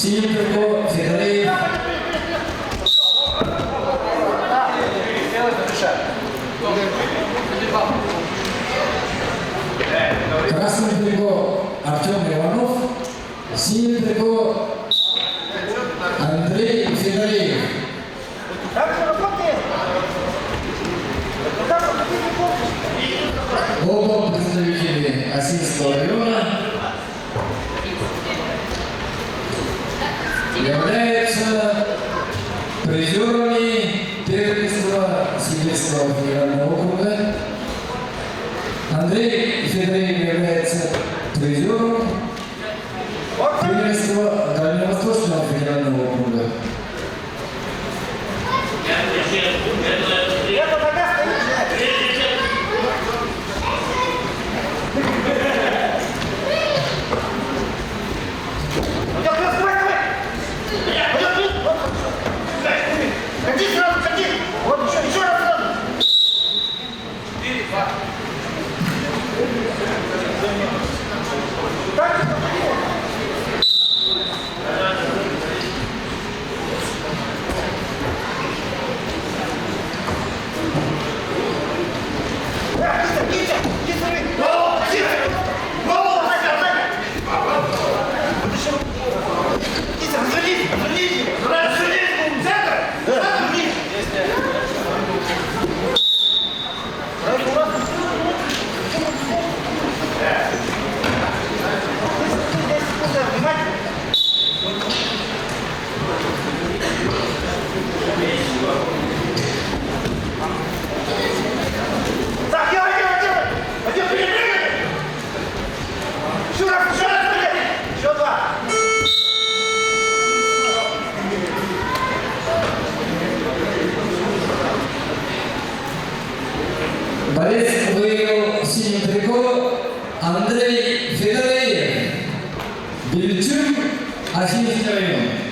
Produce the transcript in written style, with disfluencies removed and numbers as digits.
Синим трико Федореев. Красным трико Артем Иванов. Синим трико Андрей Федореев. Оба представители Осинского района являются призерами первенства Сибирского федерального округа. Андрей Федореев является призером первенства Дальневосточного федерального округа. Борец выиграл синим трико Андрей Федореев. Бельчук, Осинский район.